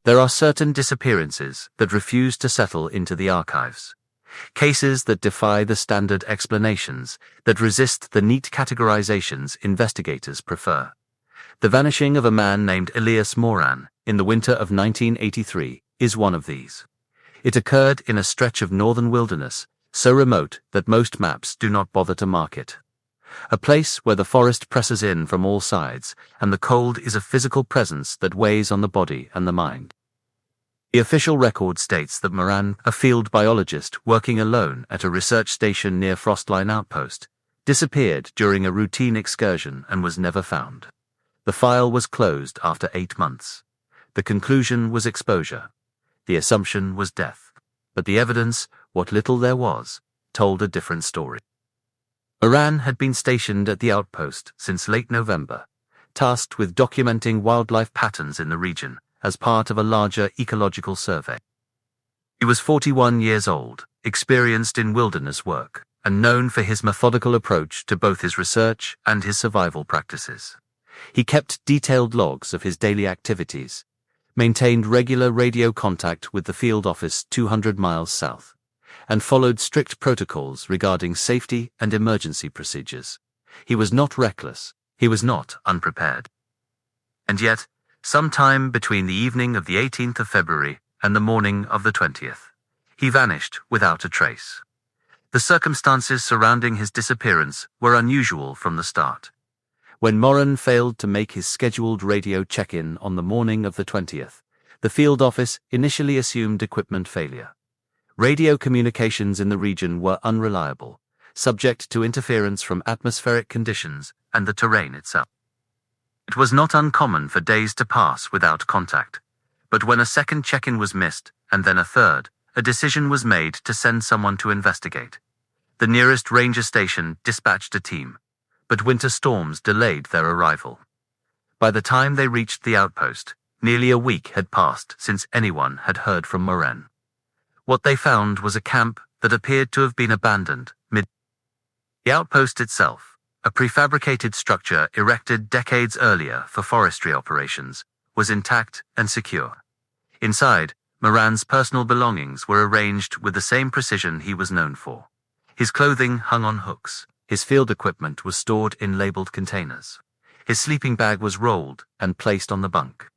There are certain disappearances that refuse to settle into the archives. Cases that defy the standard explanations, that resist the neat categorizations investigators prefer. The vanishing of a man named Elias Moran in the winter of 1983 is one of these. It occurred in a stretch of northern wilderness, so remote that most maps do not bother to mark it. A place where the forest presses in from all sides, and the cold is a physical presence that weighs on the body and the mind. The official record states that Moran, a field biologist working alone at a research station near Frostline Outpost, disappeared during a routine excursion and was never found. The file was closed after 8 months. The conclusion was exposure. The assumption was death. But the evidence, what little there was, told a different story. Moran had been stationed at the outpost since late November, tasked with documenting wildlife patterns in the region as part of a larger ecological survey. He was 41 years old, experienced in wilderness work, and known for his methodical approach to both his research and his survival practices. He kept detailed logs of his daily activities, maintained regular radio contact with the field office 200 miles south, and followed strict protocols regarding safety and emergency procedures. He was not reckless, he was not unprepared. And yet, sometime between the evening of the 18th of February and the morning of the 20th, he vanished without a trace. The circumstances surrounding his disappearance were unusual from the start. When Moran failed to make his scheduled radio check-in on the morning of the 20th, the field office initially assumed equipment failure. Radio communications in the region were unreliable, subject to interference from atmospheric conditions and the terrain itself. It was not uncommon for days to pass without contact, but when a second check-in was missed, and then a third, a decision was made to send someone to investigate. The nearest ranger station dispatched a team, but winter storms delayed their arrival. By the time they reached the outpost, nearly a week had passed since anyone had heard from Moran. What they found was a camp that appeared to have been abandoned mid. The outpost itself, a prefabricated structure erected decades earlier for forestry operations, was intact and secure. Inside, Moran's personal belongings were arranged with the same precision he was known for. His clothing hung on hooks. His field equipment was stored in labeled containers. His sleeping bag was rolled and placed on the bunk.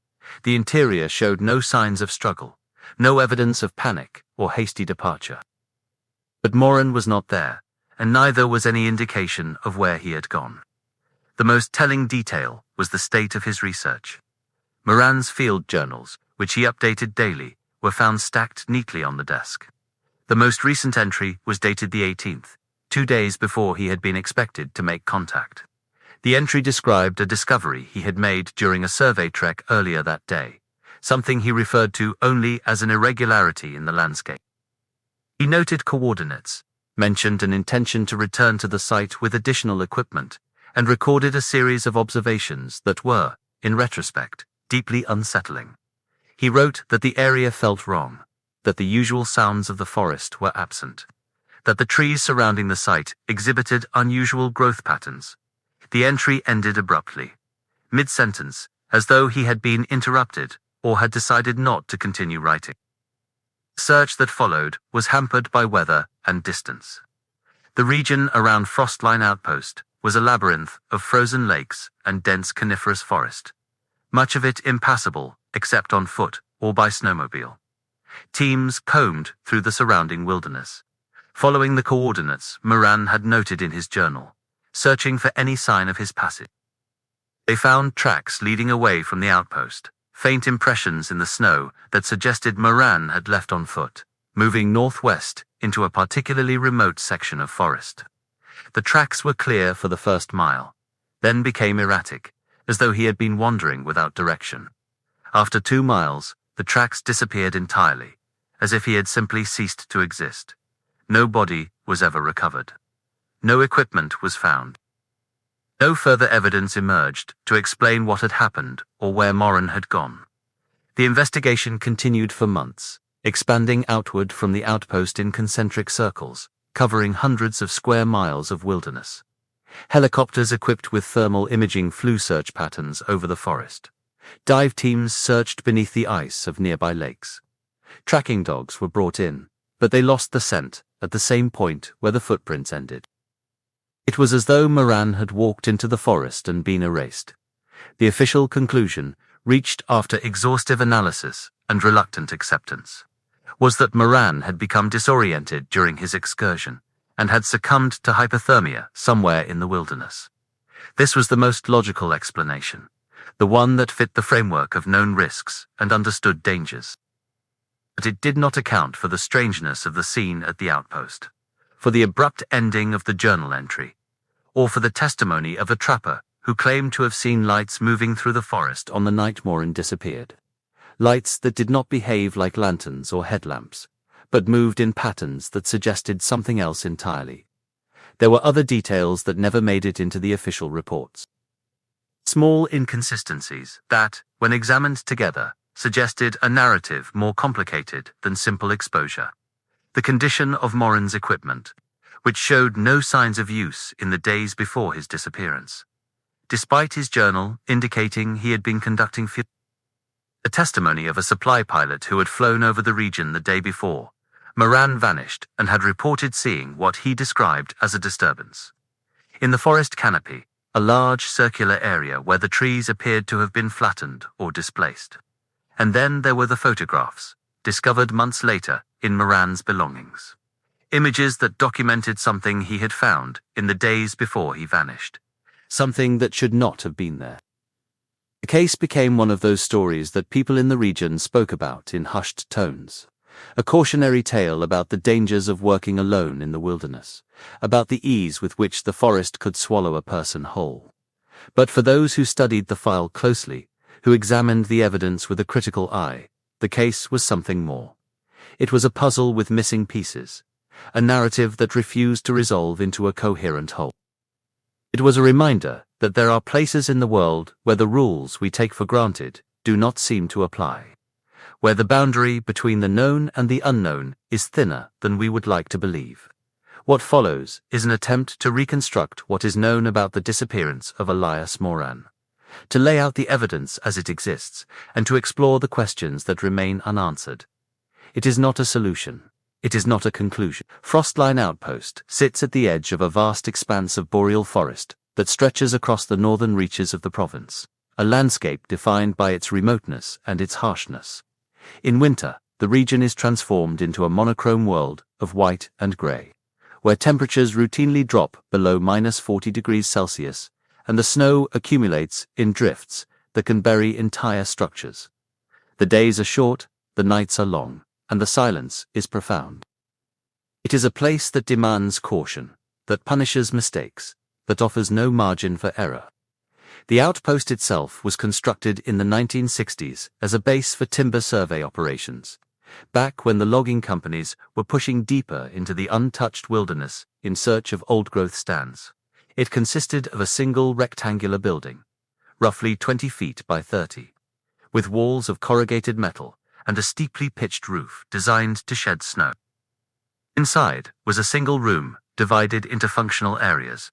The interior showed no signs of struggle, no evidence of panic or hasty departure. But Moran was not there, and neither was any indication of where he had gone. The most telling detail was the state of his research. Moran's field journals, which he updated daily, were found stacked neatly on the desk. The most recent entry was dated the 18th, 2 days before he had been expected to make contact. The entry described a discovery he had made during a survey trek earlier that day, something he referred to only as an irregularity in the landscape. He noted coordinates, mentioned an intention to return to the site with additional equipment, and recorded a series of observations that were, in retrospect, deeply unsettling. He wrote that the area felt wrong, that the usual sounds of the forest were absent, that the trees surrounding the site exhibited unusual growth patterns. The entry ended abruptly, mid-sentence, as though he had been interrupted or had decided not to continue writing. The search that followed was hampered by weather and distance. The region around Frostline Outpost was a labyrinth of frozen lakes and dense coniferous forest, much of it impassable except on foot or by snowmobile. Teams combed through the surrounding wilderness, following the coordinates Moran had noted in his journal, searching for any sign of his passage. They found tracks leading away from the outpost, faint impressions in the snow that suggested Moran had left on foot, moving northwest into a particularly remote section of forest. The tracks were clear for the first mile, then became erratic, as though he had been wandering without direction. After 2 miles, the tracks disappeared entirely, as if he had simply ceased to exist. No body was ever recovered. No equipment was found. No further evidence emerged to explain what had happened or where Moran had gone. The investigation continued for months, expanding outward from the outpost in concentric circles, covering hundreds of square miles of wilderness. Helicopters equipped with thermal imaging flew search patterns over the forest. Dive teams searched beneath the ice of nearby lakes. Tracking dogs were brought in, but they lost the scent at the same point where the footprints ended. It was as though Moran had walked into the forest and been erased. The official conclusion, reached after exhaustive analysis and reluctant acceptance, was that Moran had become disoriented during his excursion and had succumbed to hypothermia somewhere in the wilderness. This was the most logical explanation, the one that fit the framework of known risks and understood dangers. But it did not account for the strangeness of the scene at the outpost, for the abrupt ending of the journal entry, or for the testimony of a trapper who claimed to have seen lights moving through the forest on the night Moran disappeared. Lights that did not behave like lanterns or headlamps, but moved in patterns that suggested something else entirely. There were other details that never made it into the official reports. Small inconsistencies that, when examined together, suggested a narrative more complicated than simple exposure. The condition of Moran's equipment, which showed no signs of use in the days before his disappearance, despite his journal indicating he had been conducting field. The testimony of a supply pilot who had flown over the region the day before, Moran vanished and had reported seeing what he described as a disturbance. In the forest canopy, a large circular area where the trees appeared to have been flattened or displaced. And then there were the photographs, discovered months later in Moran's belongings. Images that documented something he had found in the days before he vanished. Something that should not have been there. The case became one of those stories that people in the region spoke about in hushed tones. A cautionary tale about the dangers of working alone in the wilderness, about the ease with which the forest could swallow a person whole. But for those who studied the file closely, who examined the evidence with a critical eye, the case was something more. It was a puzzle with missing pieces, a narrative that refused to resolve into a coherent whole. It was a reminder that there are places in the world where the rules we take for granted do not seem to apply, where the boundary between the known and the unknown is thinner than we would like to believe. What follows is an attempt to reconstruct what is known about the disappearance of Elias Moran, to lay out the evidence as it exists, and to explore the questions that remain unanswered. It is not a solution. It is not a conclusion. Frostline Outpost sits at the edge of a vast expanse of boreal forest that stretches across the northern reaches of the province, a landscape defined by its remoteness and its harshness. In winter, the region is transformed into a monochrome world of white and grey, where temperatures routinely drop below -40 degrees Celsius, and the snow accumulates in drifts that can bury entire structures. The days are short, the nights are long, and the silence is profound. It is a place that demands caution, that punishes mistakes, that offers no margin for error. The outpost itself was constructed in the 1960s as a base for timber survey operations, back when the logging companies were pushing deeper into the untouched wilderness in search of old-growth stands. It consisted of a single rectangular building, roughly 20 feet by 30, with walls of corrugated metal and a steeply pitched roof designed to shed snow. Inside was a single room divided into functional areas,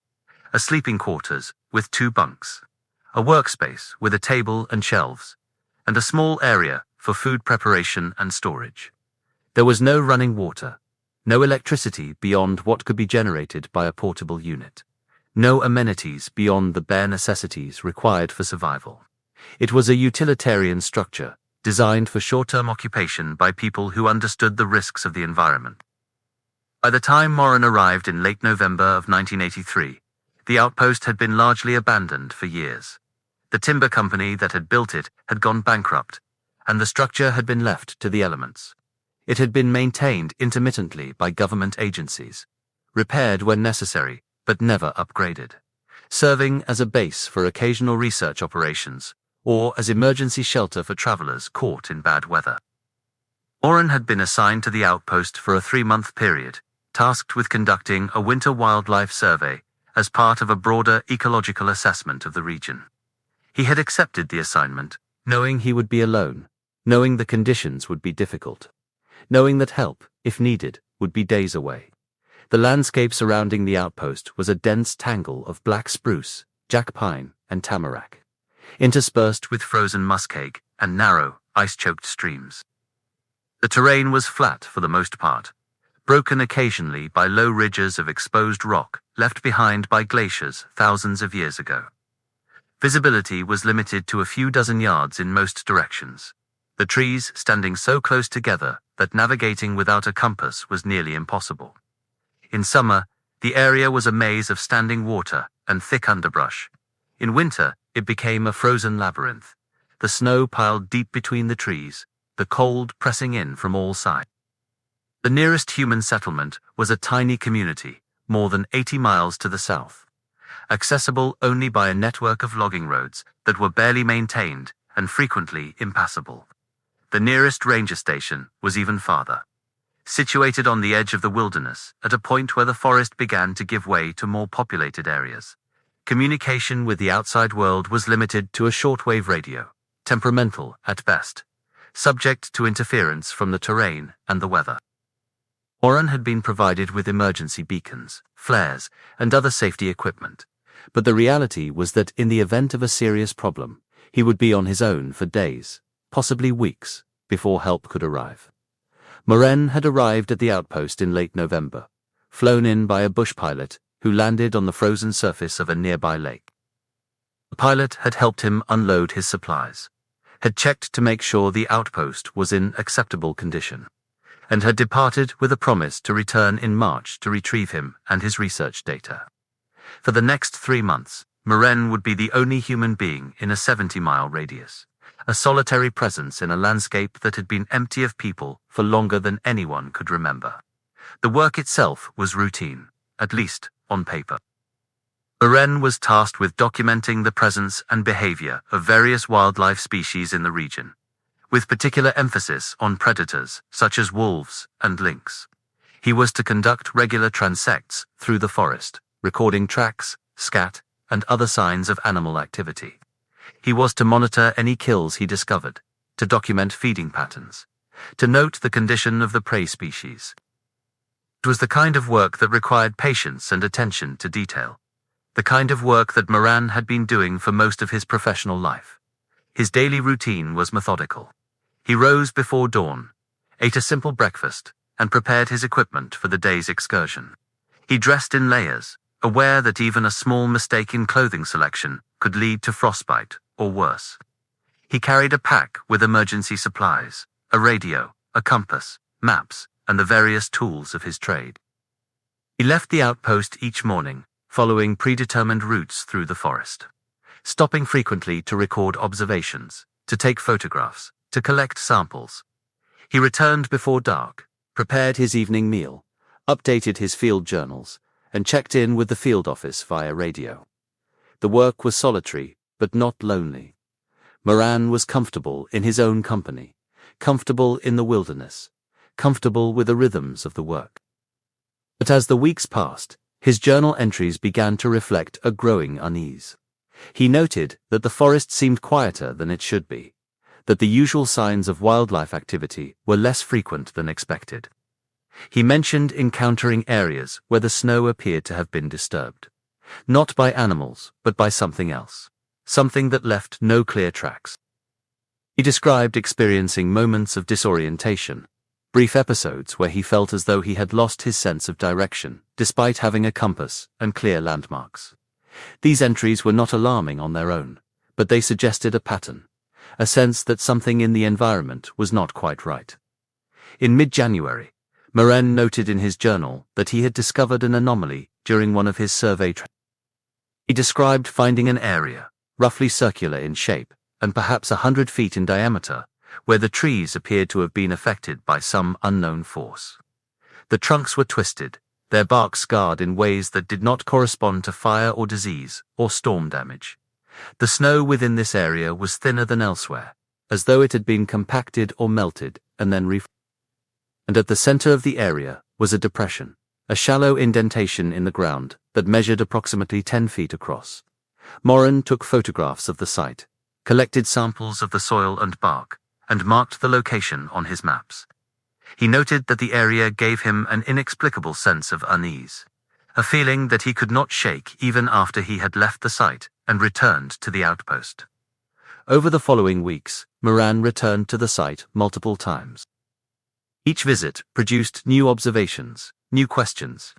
a sleeping quarters with 2 bunks, a workspace with a table and shelves, and a small area for food preparation and storage. There was no running water, no electricity beyond what could be generated by a portable unit, no amenities beyond the bare necessities required for survival. It was a utilitarian structure, designed for short-term occupation by people who understood the risks of the environment. By the time Moran arrived in late November of 1983, the outpost had been largely abandoned for years. The timber company that had built it had gone bankrupt, and the structure had been left to the elements. It had been maintained intermittently by government agencies, repaired when necessary, but never upgraded, serving as a base for occasional research operations, or as emergency shelter for travelers caught in bad weather. Moran had been assigned to the outpost for a 3-month period, tasked with conducting a winter wildlife survey as part of a broader ecological assessment of the region. He had accepted the assignment, knowing he would be alone, knowing the conditions would be difficult, knowing that help, if needed, would be days away. The landscape surrounding the outpost was a dense tangle of black spruce, jack pine, and tamarack. interspersed with frozen muskeg and narrow, ice-choked streams. The terrain was flat for the most part, broken occasionally by low ridges of exposed rock left behind by glaciers thousands of years ago. Visibility was limited to a few dozen yards in most directions, the trees standing so close together that navigating without a compass was nearly impossible. In summer, the area was a maze of standing water and thick underbrush. In winter, it became a frozen labyrinth, the snow piled deep between the trees, the cold pressing in from all sides. The nearest human settlement was a tiny community, more than 80 miles to the south, accessible only by a network of logging roads that were barely maintained and frequently impassable. The nearest ranger station was even farther, situated on the edge of the wilderness at a point where the forest began to give way to more populated areas. Communication with the outside world was limited to a shortwave radio, temperamental at best, subject to interference from the terrain and the weather. Moran had been provided with emergency beacons, flares, and other safety equipment, but the reality was that in the event of a serious problem, he would be on his own for days, possibly weeks, before help could arrive. Moran had arrived at the outpost in late November, flown in by a bush pilot who landed on the frozen surface of a nearby lake. The pilot had helped him unload his supplies, had checked to make sure the outpost was in acceptable condition, and had departed with a promise to return in March to retrieve him and his research data. For the next 3 months, Moran would be the only human being in a 70-mile radius, a solitary presence in a landscape that had been empty of people for longer than anyone could remember. The work itself was routine, at least on paper. Moran was tasked with documenting the presence and behavior of various wildlife species in the region, with particular emphasis on predators such as wolves and lynx. He was to conduct regular transects through the forest, recording tracks, scat, and other signs of animal activity. He was to monitor any kills he discovered, to document feeding patterns, to note the condition of the prey species. It was the kind of work that required patience and attention to detail, the kind of work that Moran had been doing for most of his professional life. His daily routine was methodical. He rose before dawn, ate a simple breakfast, and prepared his equipment for the day's excursion. He dressed in layers, aware that even a small mistake in clothing selection could lead to frostbite or worse. He carried a pack with emergency supplies, a radio, a compass, maps, and the various tools of his trade. He left the outpost each morning, following predetermined routes through the forest, stopping frequently to record observations, to take photographs, to collect samples. He returned before dark, prepared his evening meal, updated his field journals, and checked in with the field office via radio. The work was solitary, but not lonely. Moran was comfortable in his own company, comfortable in the wilderness, comfortable with the rhythms of the work. But as the weeks passed, his journal entries began to reflect a growing unease. He noted that the forest seemed quieter than it should be, that the usual signs of wildlife activity were less frequent than expected. He mentioned encountering areas where the snow appeared to have been disturbed, not by animals, but by something else, something that left no clear tracks. He described experiencing moments of disorientation, brief episodes where he felt as though he had lost his sense of direction, despite having a compass and clear landmarks. These entries were not alarming on their own, but they suggested a pattern, a sense that something in the environment was not quite right. In mid-January, Moran noted in his journal that he had discovered an anomaly during one of his survey trips. He described finding an area, roughly circular in shape, and perhaps 100 feet in diameter, where the trees appeared to have been affected by some unknown force. The trunks were twisted, their bark scarred in ways that did not correspond to fire or disease or storm damage. The snow within this area was thinner than elsewhere, as though it had been compacted or melted and then reformed. And at the center of the area was a depression, a shallow indentation in the ground that measured approximately 10 feet across. Moran took photographs of the site, collected samples of the soil and bark, and marked the location on his maps. He noted that the area gave him an inexplicable sense of unease, a feeling that he could not shake even after he had left the site and returned to the outpost. Over the following weeks, Moran returned to the site multiple times. Each visit produced new observations, new questions.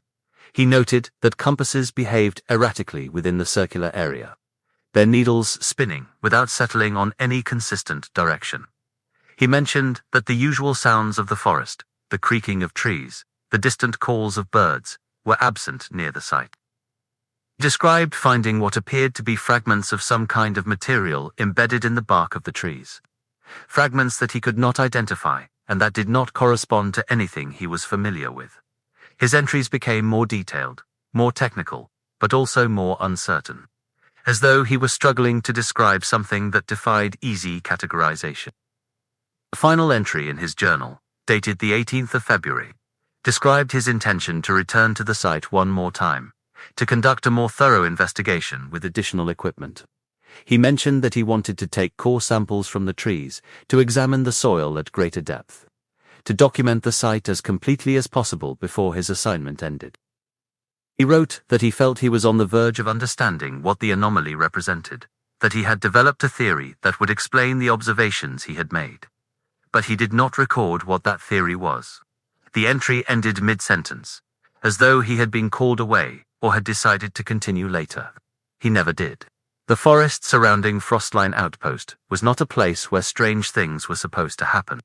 He noted that compasses behaved erratically within the circular area, their needles spinning without settling on any consistent direction. He mentioned that the usual sounds of the forest, the creaking of trees, the distant calls of birds, were absent near the site. He described finding what appeared to be fragments of some kind of material embedded in the bark of the trees. Fragments that he could not identify and that did not correspond to anything he was familiar with. His entries became more detailed, more technical, but also more uncertain, as though he was struggling to describe something that defied easy categorization. The final entry in his journal, dated the 18th of February, described his intention to return to the site one more time, to conduct a more thorough investigation with additional equipment. He mentioned that he wanted to take core samples from the trees to examine the soil at greater depth, to document the site as completely as possible before his assignment ended. He wrote that he felt he was on the verge of understanding what the anomaly represented, that he had developed a theory that would explain the observations he had made. But he did not record what that theory was. The entry ended mid-sentence, as though he had been called away or had decided to continue later. He never did. The forest surrounding Frostline Outpost was not a place where strange things were supposed to happen.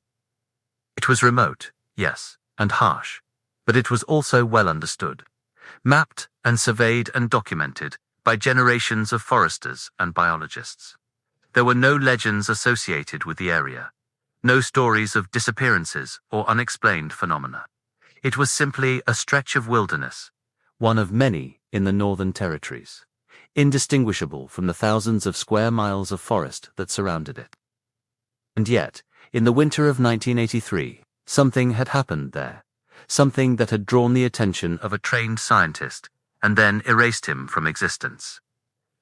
It was remote, yes, and harsh, but it was also well understood, mapped and surveyed and documented by generations of foresters and biologists. There were no legends associated with the area, no stories of disappearances or unexplained phenomena. It was simply a stretch of wilderness, one of many in the Northern Territories, indistinguishable from the thousands of square miles of forest that surrounded it. And yet, in the winter of 1983, something had happened there, something that had drawn the attention of a trained scientist and then erased him from existence.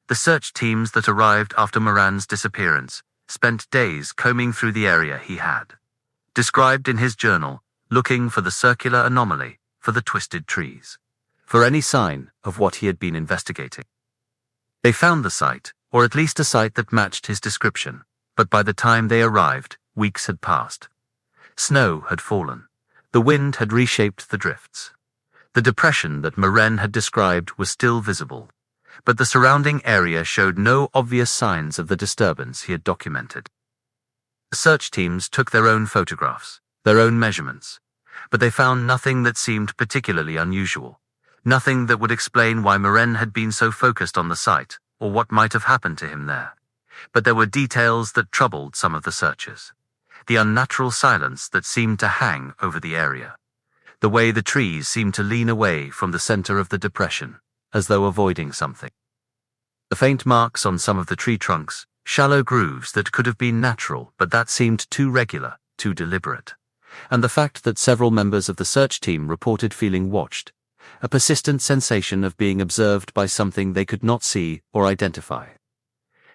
The search teams that arrived after Moran's disappearance spent days combing through the area he had described in his journal, looking for the circular anomaly, for the twisted trees, for any sign of what he had been investigating. They found the site, or at least a site that matched his description, but by the time they arrived, weeks had passed. Snow had fallen. The wind had reshaped the drifts. The depression that Moran had described was still visible, but the surrounding area showed no obvious signs of the disturbance he had documented. The search teams took their own photographs, their own measurements, but they found nothing that seemed particularly unusual, nothing that would explain why Moran had been so focused on the site or what might have happened to him there. But there were details that troubled some of the searchers. The unnatural silence that seemed to hang over the area. The way the trees seemed to lean away from the center of the depression, as though avoiding something. The faint marks on some of the tree trunks, shallow grooves that could have been natural but that seemed too regular, too deliberate. And the fact that several members of the search team reported feeling watched, a persistent sensation of being observed by something they could not see or identify.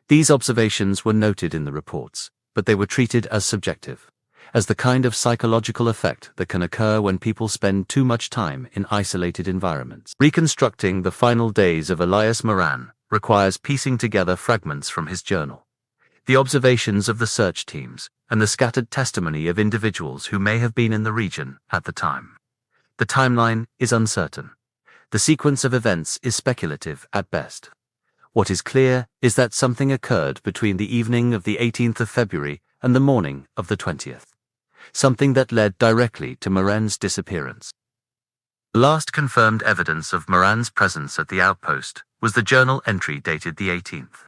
These observations were noted in the reports, but they were treated as subjective, as the kind of psychological effect that can occur when people spend too much time in isolated environments. Reconstructing the final days of Elias Moran requires piecing together fragments from his journal, the observations of the search teams, and the scattered testimony of individuals who may have been in the region at the time. The timeline is uncertain. The sequence of events is speculative at best. What is clear is that something occurred between the evening of the 18th of February and the morning of the 20th. Something that led directly to Moran's disappearance. The last confirmed evidence of Moran's presence at the outpost was the journal entry dated the 18th.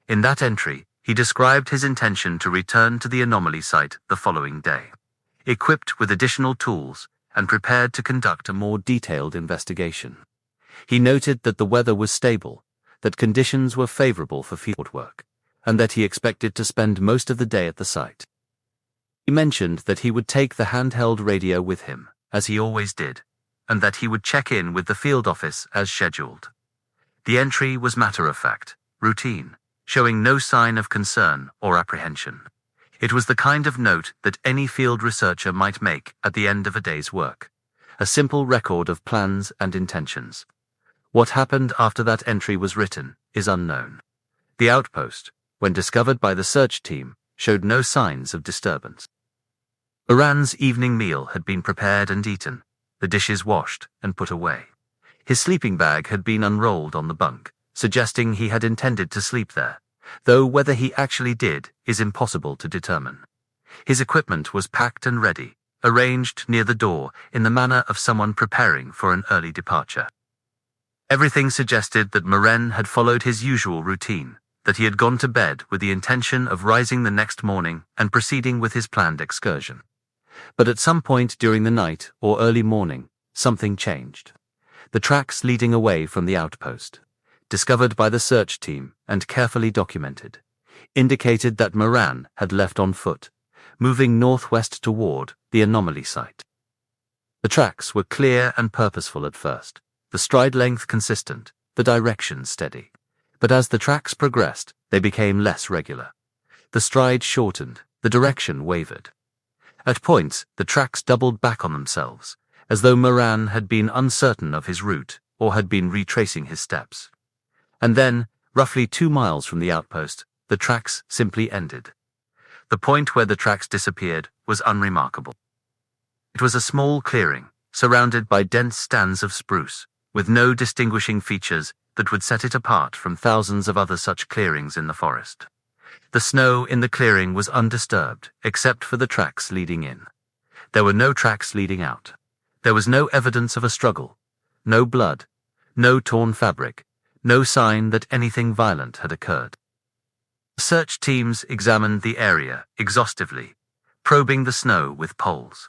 In that entry, he described his intention to return to the anomaly site the following day, equipped with additional tools and prepared to conduct a more detailed investigation. He noted that the weather was stable, that conditions were favorable for field work, and that he expected to spend most of the day at the site. He mentioned that he would take the handheld radio with him, as he always did, and that he would check in with the field office as scheduled. The entry was matter-of-fact, routine, showing no sign of concern or apprehension. It was the kind of note that any field researcher might make at the end of a day's work, a simple record of plans and intentions. What happened after that entry was written is unknown. The outpost, when discovered by the search team, showed no signs of disturbance. Moran's evening meal had been prepared and eaten, the dishes washed and put away. His sleeping bag had been unrolled on the bunk, suggesting he had intended to sleep there, though whether he actually did is impossible to determine. His equipment was packed and ready, arranged near the door in the manner of someone preparing for an early departure. Everything suggested that Moran had followed his usual routine, that he had gone to bed with the intention of rising the next morning and proceeding with his planned excursion. But at some point during the night or early morning, something changed. The tracks leading away from the outpost, discovered by the search team and carefully documented, indicated that Moran had left on foot, moving northwest toward the anomaly site. The tracks were clear and purposeful at first, the stride length consistent, the direction steady. But as the tracks progressed, they became less regular. The stride shortened, the direction wavered. At points, the tracks doubled back on themselves, as though Moran had been uncertain of his route or had been retracing his steps. And then, roughly 2 miles from the outpost, the tracks simply ended. The point where the tracks disappeared was unremarkable. It was a small clearing, surrounded by dense stands of spruce, with no distinguishing features that would set it apart from thousands of other such clearings in the forest. The snow in the clearing was undisturbed, except for the tracks leading in. There were no tracks leading out. There was no evidence of a struggle, no blood, no torn fabric, no sign that anything violent had occurred. Search teams examined the area exhaustively, probing the snow with poles,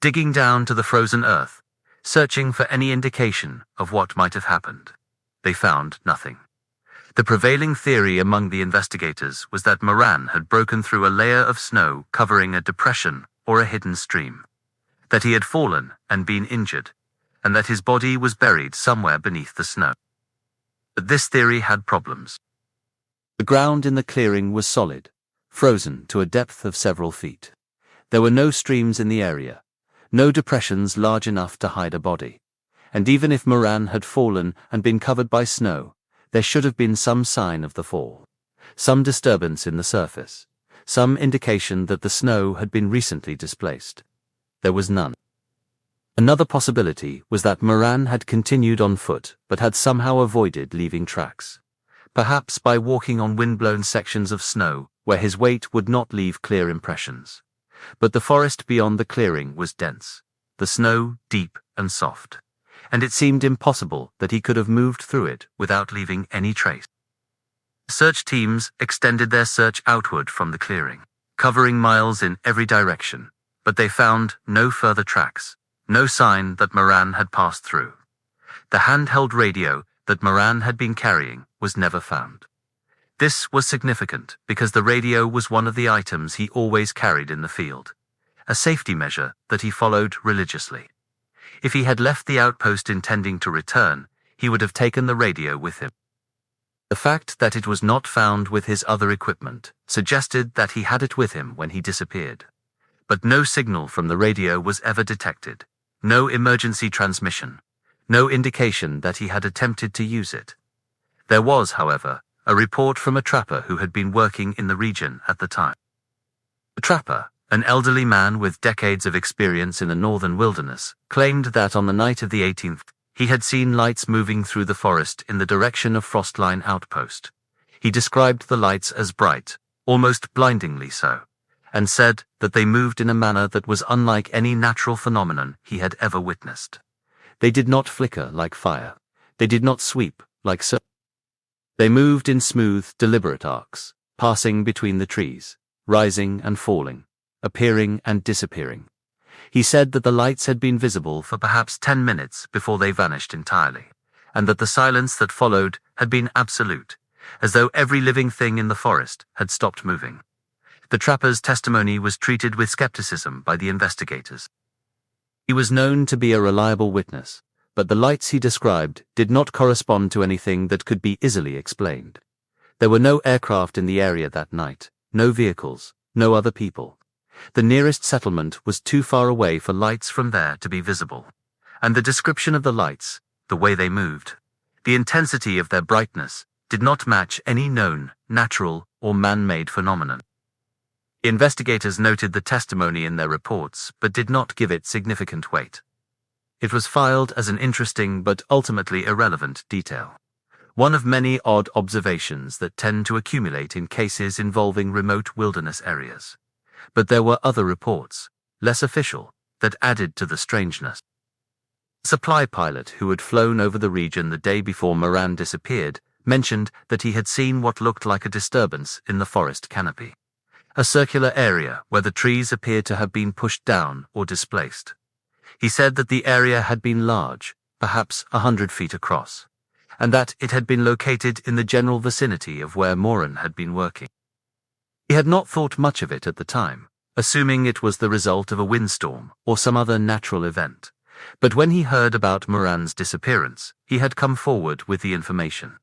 digging down to the frozen earth, searching for any indication of what might have happened. They found nothing. The prevailing theory among the investigators was that Moran had broken through a layer of snow covering a depression or a hidden stream, that he had fallen and been injured, and that his body was buried somewhere beneath the snow. But this theory had problems. The ground in the clearing was solid, frozen to a depth of several feet. There were no streams in the area, no depressions large enough to hide a body. And even if Moran had fallen and been covered by snow, there should have been some sign of the fall, some disturbance in the surface, some indication that the snow had been recently displaced. There was none. Another possibility was that Moran had continued on foot but had somehow avoided leaving tracks, perhaps by walking on wind-blown sections of snow where his weight would not leave clear impressions. But the forest beyond the clearing was dense, the snow deep and soft, and it seemed impossible that he could have moved through it without leaving any trace. Search teams extended their search outward from the clearing, covering miles in every direction, but they found no further tracks, no sign that Moran had passed through. The handheld radio that Moran had been carrying was never found. This was significant because the radio was one of the items he always carried in the field, a safety measure that he followed religiously. If he had left the outpost intending to return, he would have taken the radio with him. The fact that it was not found with his other equipment suggested that he had it with him when he disappeared. But no signal from the radio was ever detected, no emergency transmission, no indication that he had attempted to use it. There was, however, a report from a trapper who had been working in the region at the time. The trapper, an elderly man with decades of experience in the northern wilderness, claimed that on the night of the 18th, he had seen lights moving through the forest in the direction of Frostline Outpost. He described the lights as bright, almost blindingly so, and said that they moved in a manner that was unlike any natural phenomenon he had ever witnessed. They did not flicker like fire. They did not sweep like smoke. They moved in smooth, deliberate arcs, passing between the trees, rising and falling, appearing and disappearing. He said that the lights had been visible for perhaps 10 minutes before they vanished entirely, and that the silence that followed had been absolute, as though every living thing in the forest had stopped moving. The trapper's testimony was treated with skepticism by the investigators. He was known to be a reliable witness, but the lights he described did not correspond to anything that could be easily explained. There were no aircraft in the area that night, no vehicles, no other people. The nearest settlement was too far away for lights from there to be visible, and the description of the lights, the way they moved, the intensity of their brightness, did not match any known, natural, or man-made phenomenon. The investigators noted the testimony in their reports but did not give it significant weight. It was filed as an interesting but ultimately irrelevant detail. One of many odd observations that tend to accumulate in cases involving remote wilderness areas. But there were other reports, less official, that added to the strangeness. A supply pilot who had flown over the region the day before Moran disappeared mentioned that he had seen what looked like a disturbance in the forest canopy. A circular area where the trees appeared to have been pushed down or displaced. He said that the area had been large, perhaps 100 feet across, and that it had been located in the general vicinity of where Moran had been working. He had not thought much of it at the time, assuming it was the result of a windstorm or some other natural event, but when he heard about Moran's disappearance, he had come forward with the information.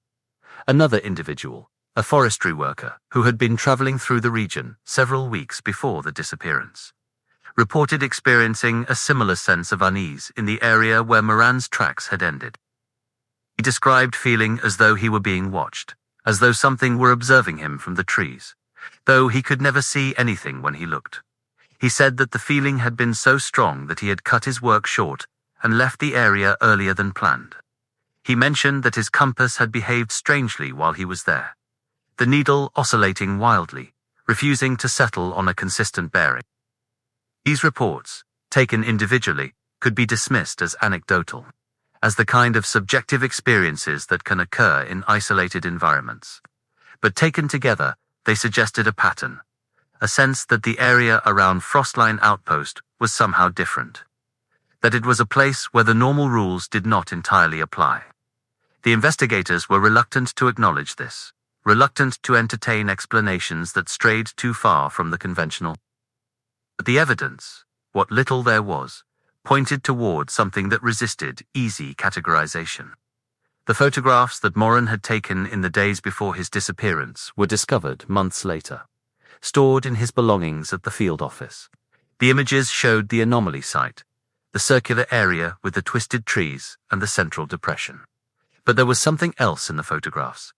Another individual, a forestry worker who had been traveling through the region several weeks before the disappearance, reported experiencing a similar sense of unease in the area where Moran's tracks had ended. He described feeling as though he were being watched, as though something were observing him from the trees, though he could never see anything when he looked. He said that the feeling had been so strong that he had cut his work short and left the area earlier than planned. He mentioned that his compass had behaved strangely while he was there, the needle oscillating wildly, refusing to settle on a consistent bearing. These reports, taken individually, could be dismissed as anecdotal, as the kind of subjective experiences that can occur in isolated environments. But taken together, they suggested a pattern, a sense that the area around Frostline Outpost was somehow different, that it was a place where the normal rules did not entirely apply. The investigators were reluctant to acknowledge this, reluctant to entertain explanations that strayed too far from the conventional. But the evidence, what little there was, pointed toward something that resisted easy categorization. The photographs that Moran had taken in the days before his disappearance were discovered months later, stored in his belongings at the field office. The images showed the anomaly site, the circular area with the twisted trees and the central depression. But there was something else in the photographs,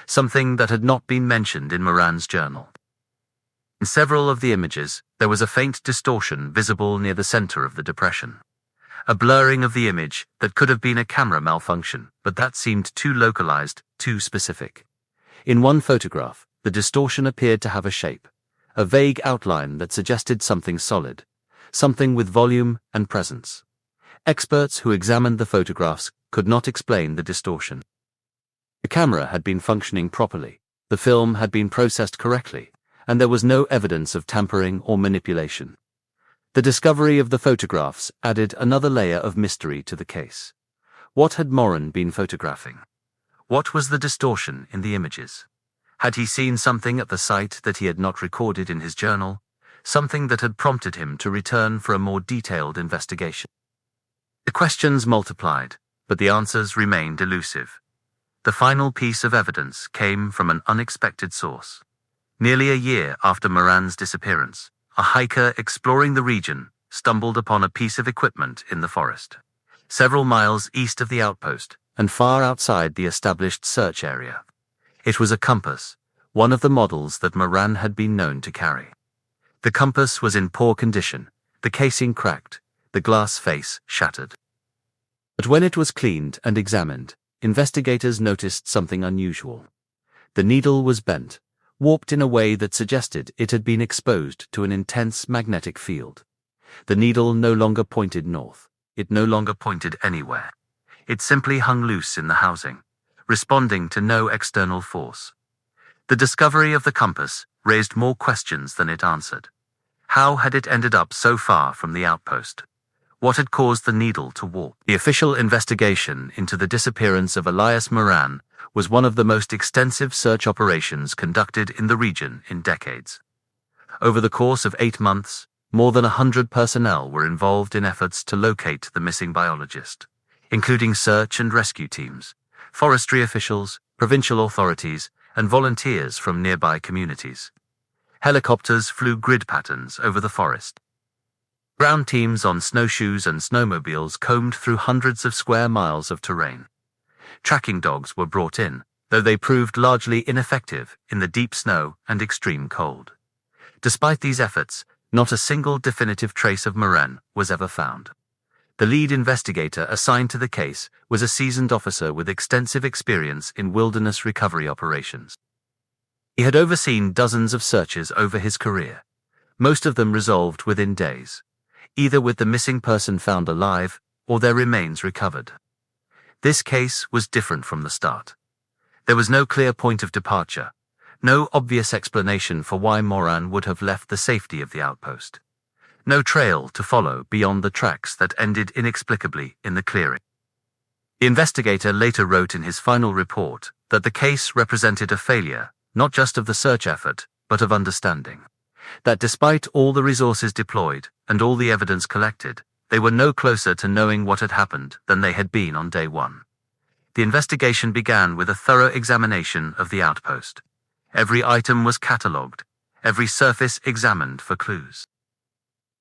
something that had not been mentioned in Moran's journal. In several of the images, there was a faint distortion visible near the center of the depression. A blurring of the image that could have been a camera malfunction, but that seemed too localized, too specific. In one photograph, the distortion appeared to have a shape, a vague outline that suggested something solid, something with volume and presence. Experts who examined the photographs could not explain the distortion. The camera had been functioning properly, the film had been processed correctly, and there was no evidence of tampering or manipulation. The discovery of the photographs added another layer of mystery to the case. What had Moran been photographing? What was the distortion in the images? Had he seen something at the site that he had not recorded in his journal, something that had prompted him to return for a more detailed investigation? The questions multiplied, but the answers remained elusive. The final piece of evidence came from an unexpected source. Nearly a year after Moran's disappearance, a hiker exploring the region stumbled upon a piece of equipment in the forest, several miles east of the outpost and far outside the established search area. It was a compass, one of the models that Moran had been known to carry. The compass was in poor condition, the casing cracked, the glass face shattered. But when it was cleaned and examined, investigators noticed something unusual. The needle was bent, warped in a way that suggested it had been exposed to an intense magnetic field. The needle no longer pointed north. It no longer pointed anywhere. It simply hung loose in the housing, responding to no external force. The discovery of the compass raised more questions than it answered. How had it ended up so far from the outpost? What had caused the needle to warp? The official investigation into the disappearance of Elias Moran was one of the most extensive search operations conducted in the region in decades. Over the course of 8 months, more than 100 personnel were involved in efforts to locate the missing biologist, including search and rescue teams, forestry officials, provincial authorities, and volunteers from nearby communities. Helicopters flew grid patterns over the forest. Ground teams on snowshoes and snowmobiles combed through hundreds of square miles of terrain. Tracking dogs were brought in, though they proved largely ineffective in the deep snow and extreme cold. Despite these efforts, not a single definitive trace of Moran was ever found. The lead investigator assigned to the case was a seasoned officer with extensive experience in wilderness recovery operations. He had overseen dozens of searches over his career, most of them resolved within days, either with the missing person found alive or their remains recovered. This case was different from the start. There was no clear point of departure, no obvious explanation for why Moran would have left the safety of the outpost. No trail to follow beyond the tracks that ended inexplicably in the clearing. The investigator later wrote in his final report that the case represented a failure, not just of the search effort, but of understanding. That despite all the resources deployed and all the evidence collected, they were no closer to knowing what had happened than they had been on day one. The investigation began with a thorough examination of the outpost. Every item was catalogued, every surface examined for clues.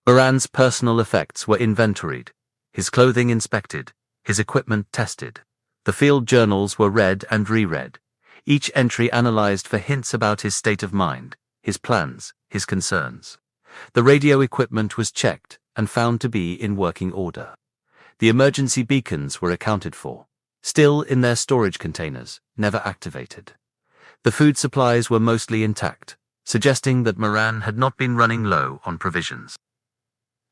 Moran's personal effects were inventoried, his clothing inspected, his equipment tested. The field journals were read and reread, each entry analyzed for hints about his state of mind, his plans, his concerns. The radio equipment was checked and found to be in working order. The emergency beacons were accounted for, still in their storage containers, never activated. The food supplies were mostly intact, suggesting that Moran had not been running low on provisions.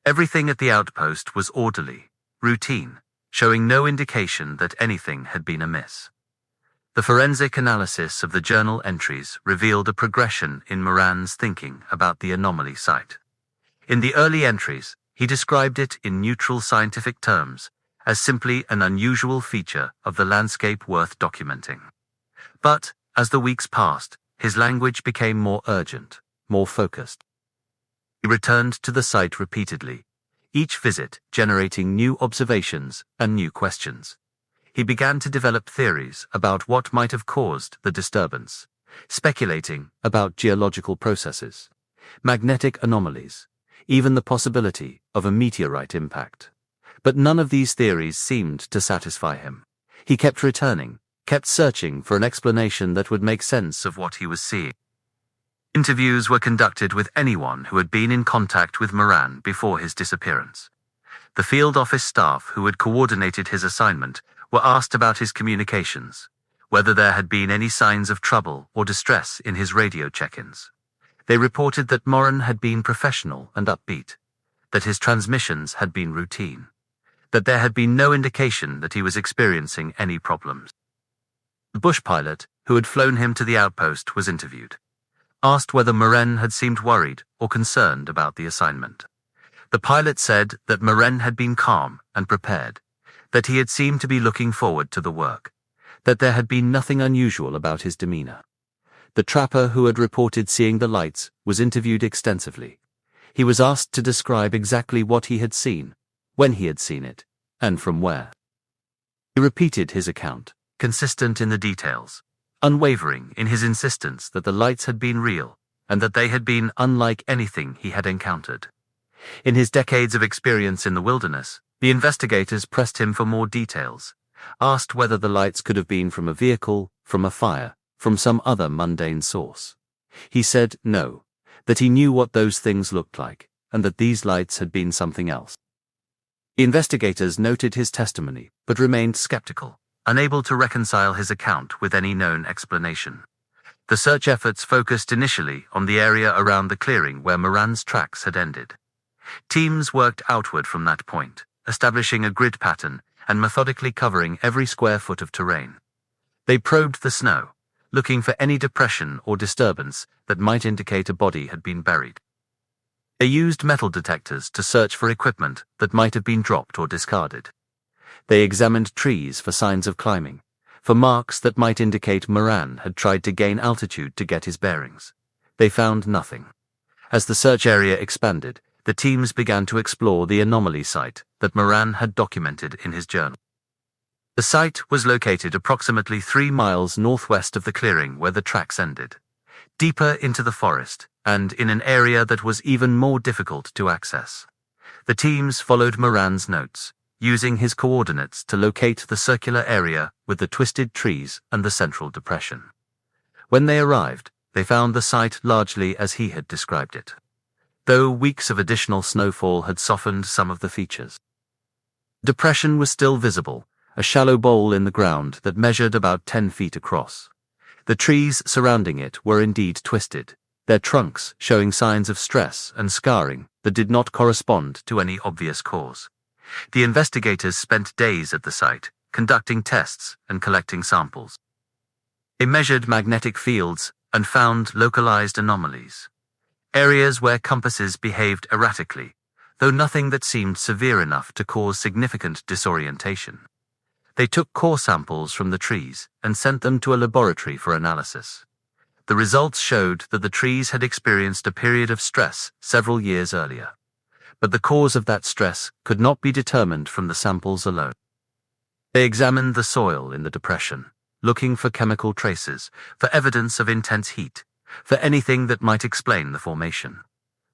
Everything at the outpost was orderly, routine, showing no indication that anything had been amiss. The forensic analysis of the journal entries revealed a progression in Moran's thinking about the anomaly site. In the early entries, he described it in neutral scientific terms as simply an unusual feature of the landscape worth documenting. But, as the weeks passed, his language became more urgent, more focused. He returned to the site repeatedly, each visit generating new observations and new questions. He began to develop theories about what might have caused the disturbance, speculating about geological processes, magnetic anomalies, even the possibility of a meteorite impact. But none of these theories seemed to satisfy him. He kept returning, kept searching for an explanation that would make sense of what he was seeing. Interviews were conducted with anyone who had been in contact with Moran before his disappearance. The field office staff who had coordinated his assignment were asked about his communications, whether there had been any signs of trouble or distress in his radio check-ins. They reported that Moran had been professional and upbeat, that his transmissions had been routine, that there had been no indication that he was experiencing any problems. The bush pilot, who had flown him to the outpost, was interviewed. Asked whether Moran had seemed worried or concerned about the assignment. The pilot said that Moran had been calm and prepared, that he had seemed to be looking forward to the work, that there had been nothing unusual about his demeanor. The trapper who had reported seeing the lights was interviewed extensively. He was asked to describe exactly what he had seen, when he had seen it, and from where. He repeated his account, consistent in the details, unwavering in his insistence that the lights had been real and that they had been unlike anything he had encountered. In his decades of experience in the wilderness, the investigators pressed him for more details, asked whether the lights could have been from a vehicle, from a fire, from some other mundane source. He said no, that he knew what those things looked like, and that these lights had been something else. The investigators noted his testimony, but remained skeptical, unable to reconcile his account with any known explanation. The search efforts focused initially on the area around the clearing where Moran's tracks had ended. Teams worked outward from that point, establishing a grid pattern and methodically covering every square foot of terrain. They probed the snow, looking for any depression or disturbance that might indicate a body had been buried. They used metal detectors to search for equipment that might have been dropped or discarded. They examined trees for signs of climbing, for marks that might indicate Moran had tried to gain altitude to get his bearings. They found nothing. As the search area expanded, the teams began to explore the anomaly site that Moran had documented in his journal. The site was located approximately 3 miles northwest of the clearing where the tracks ended, deeper into the forest and in an area that was even more difficult to access. The teams followed Moran's notes, using his coordinates to locate the circular area with the twisted trees and the central depression. When they arrived, they found the site largely as he had described it, though weeks of additional snowfall had softened some of the features. Depression was still visible, a shallow bowl in the ground that measured about 10 feet across. The trees surrounding it were indeed twisted, their trunks showing signs of stress and scarring that did not correspond to any obvious cause. The investigators spent days at the site, conducting tests and collecting samples. They measured magnetic fields and found localized anomalies, areas where compasses behaved erratically, though nothing that seemed severe enough to cause significant disorientation. They took core samples from the trees and sent them to a laboratory for analysis. The results showed that the trees had experienced a period of stress several years earlier, but the cause of that stress could not be determined from the samples alone. They examined the soil in the depression, looking for chemical traces, for evidence of intense heat, for anything that might explain the formation.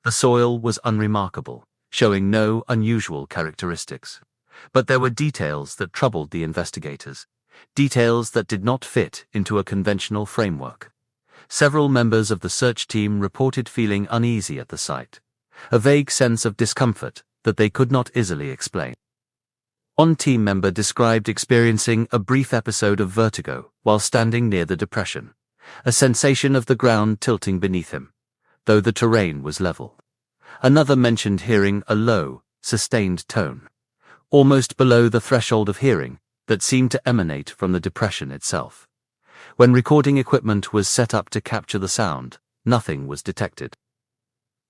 The soil was unremarkable, showing no unusual characteristics. But there were details that troubled the investigators, details that did not fit into a conventional framework. Several members of the search team reported feeling uneasy at the site, a vague sense of discomfort that they could not easily explain. One team member described experiencing a brief episode of vertigo while standing near the depression, a sensation of the ground tilting beneath him, though the terrain was level. Another mentioned hearing a low, sustained tone, almost below the threshold of hearing, that seemed to emanate from the depression itself. When recording equipment was set up to capture the sound, nothing was detected.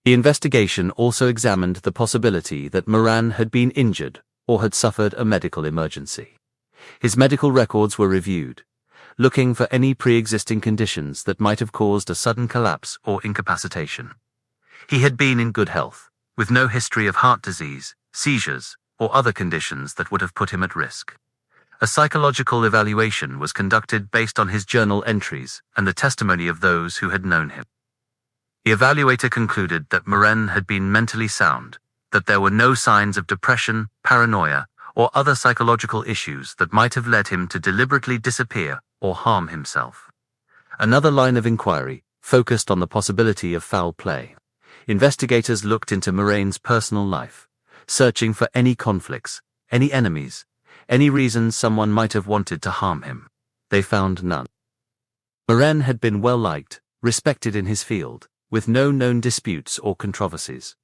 The investigation also examined the possibility that Moran had been injured or had suffered a medical emergency. His medical records were reviewed, looking for any pre-existing conditions that might have caused a sudden collapse or incapacitation. He had been in good health, with no history of heart disease, seizures, or other conditions that would have put him at risk. A psychological evaluation was conducted based on his journal entries and the testimony of those who had known him. The evaluator concluded that Moran had been mentally sound, that there were no signs of depression, paranoia, or other psychological issues that might have led him to deliberately disappear or harm himself. Another line of inquiry focused on the possibility of foul play. Investigators looked into Moran's personal life, searching for any conflicts, any enemies, any reasons someone might have wanted to harm him. They found none. Moran had been well-liked, respected in his field, with no known disputes or controversies.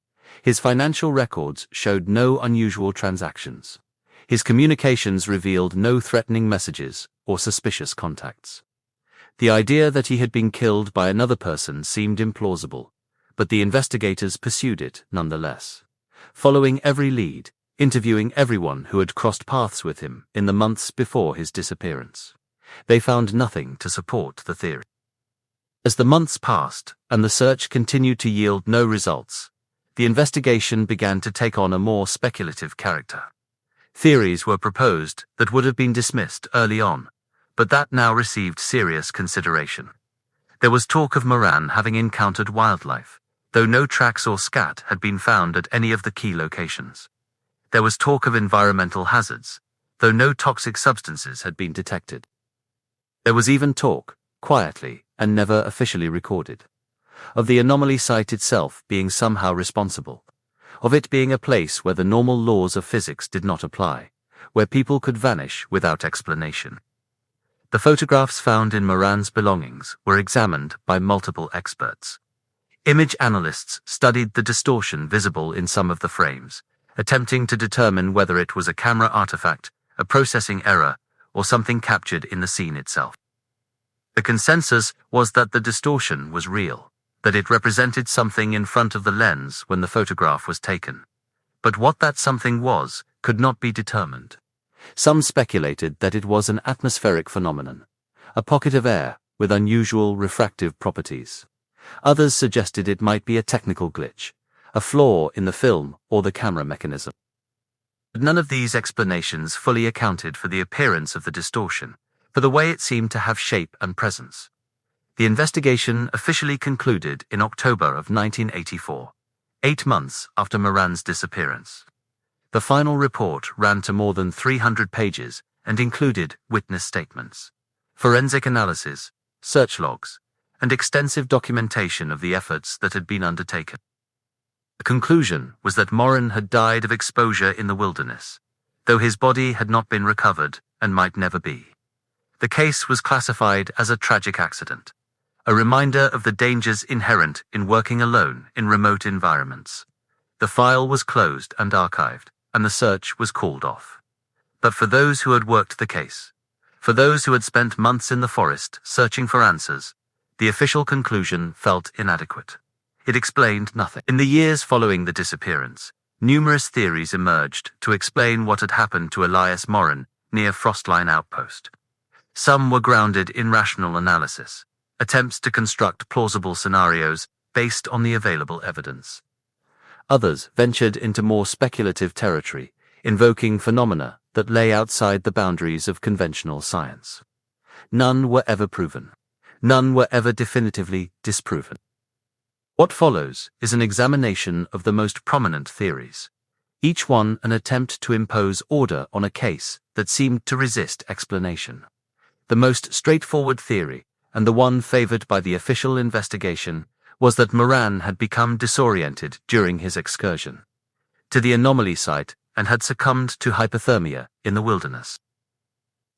His financial records showed no unusual transactions. His communications revealed no threatening messages or suspicious contacts. The idea that he had been killed by another person seemed implausible, but the investigators pursued it nonetheless, following every lead, interviewing everyone who had crossed paths with him in the months before his disappearance. They found nothing to support the theory. As the months passed and the search continued to yield no results, the investigation began to take on a more speculative character. Theories were proposed that would have been dismissed early on, but that now received serious consideration. There was talk of Moran having encountered wildlife, though no tracks or scat had been found at any of the key locations. There was talk of environmental hazards, though no toxic substances had been detected. There was even talk, quietly and never officially recorded, of the anomaly site itself being somehow responsible, of it being a place where the normal laws of physics did not apply, where people could vanish without explanation. The photographs found in Moran's belongings were examined by multiple experts. Image analysts studied the distortion visible in some of the frames, attempting to determine whether it was a camera artifact, a processing error, or something captured in the scene itself. The consensus was that the distortion was real, that it represented something in front of the lens when the photograph was taken. But what that something was could not be determined. Some speculated that it was an atmospheric phenomenon, a pocket of air with unusual refractive properties. Others suggested it might be a technical glitch, a flaw in the film or the camera mechanism. But none of these explanations fully accounted for the appearance of the distortion, for the way it seemed to have shape and presence. The investigation officially concluded in October of 1984, 8 months after Moran's disappearance. The final report ran to more than 300 pages and included witness statements, forensic analysis, search logs, and extensive documentation of the efforts that had been undertaken. The conclusion was that Moran had died of exposure in the wilderness, though his body had not been recovered and might never be. The case was classified as a tragic accident, a reminder of the dangers inherent in working alone in remote environments. The file was closed and archived, and the search was called off. But for those who had worked the case, for those who had spent months in the forest searching for answers, the official conclusion felt inadequate. It explained nothing. In the years following the disappearance, numerous theories emerged to explain what had happened to Elias Moran near Frostline Outpost. Some were grounded in rational analysis, attempts to construct plausible scenarios based on the available evidence. Others ventured into more speculative territory, invoking phenomena that lay outside the boundaries of conventional science. None were ever proven. None were ever definitively disproven. What follows is an examination of the most prominent theories, each one an attempt to impose order on a case that seemed to resist explanation. The most straightforward theory, and the one favored by the official investigation, was that Moran had become disoriented during his excursion to the anomaly site and had succumbed to hypothermia in the wilderness.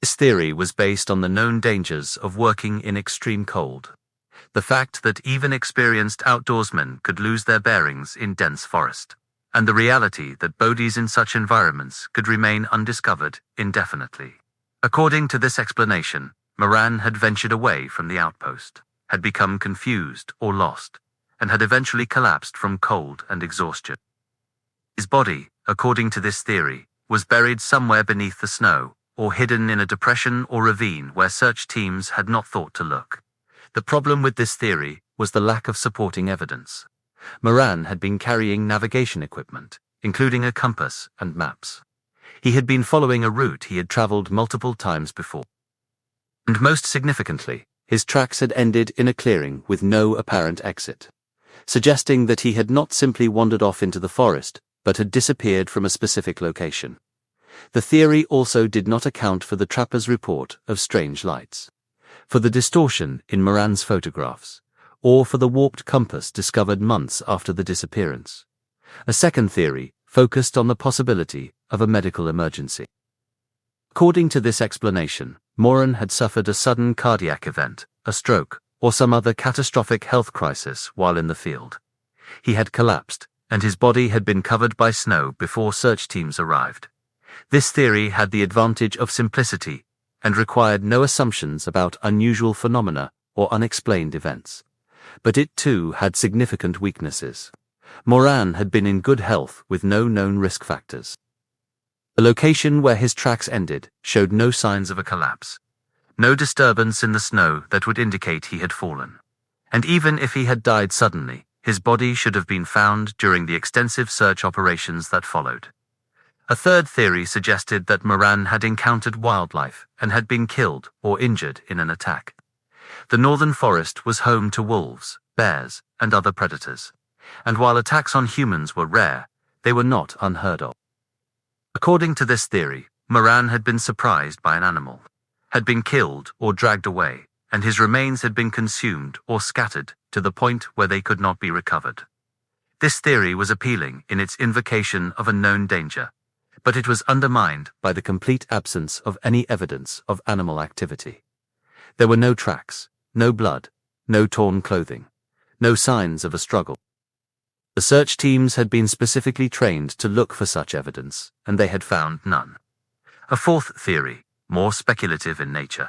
This theory was based on the known dangers of working in extreme cold, the fact that even experienced outdoorsmen could lose their bearings in dense forest, and the reality that bodies in such environments could remain undiscovered indefinitely. According to this explanation, Moran had ventured away from the outpost, had become confused or lost, and had eventually collapsed from cold and exhaustion. His body, according to this theory, was buried somewhere beneath the snow, or hidden in a depression or ravine where search teams had not thought to look. The problem with this theory was the lack of supporting evidence. Moran had been carrying navigation equipment, including a compass and maps. He had been following a route he had traveled multiple times before. And most significantly, his tracks had ended in a clearing with no apparent exit, suggesting that he had not simply wandered off into the forest, but had disappeared from a specific location. The theory also did not account for the trapper's report of strange lights, for the distortion in Moran's photographs, or for the warped compass discovered months after the disappearance. A second theory focused on the possibility of a medical emergency. According to this explanation, Moran had suffered a sudden cardiac event, a stroke, or some other catastrophic health crisis while in the field. He had collapsed, and his body had been covered by snow before search teams arrived. This theory had the advantage of simplicity and required no assumptions about unusual phenomena or unexplained events. But it too had significant weaknesses. Moran had been in good health with no known risk factors. The location where his tracks ended showed no signs of a collapse, no disturbance in the snow that would indicate he had fallen. And even if he had died suddenly, his body should have been found during the extensive search operations that followed. A third theory suggested that Moran had encountered wildlife and had been killed or injured in an attack. The northern forest was home to wolves, bears, and other predators, and while attacks on humans were rare, they were not unheard of. According to this theory, Moran had been surprised by an animal, had been killed or dragged away, and his remains had been consumed or scattered to the point where they could not be recovered. This theory was appealing in its invocation of a known danger, but it was undermined by the complete absence of any evidence of animal activity. There were no tracks, no blood, no torn clothing, no signs of a struggle. The search teams had been specifically trained to look for such evidence, and they had found none. A fourth theory, more speculative in nature,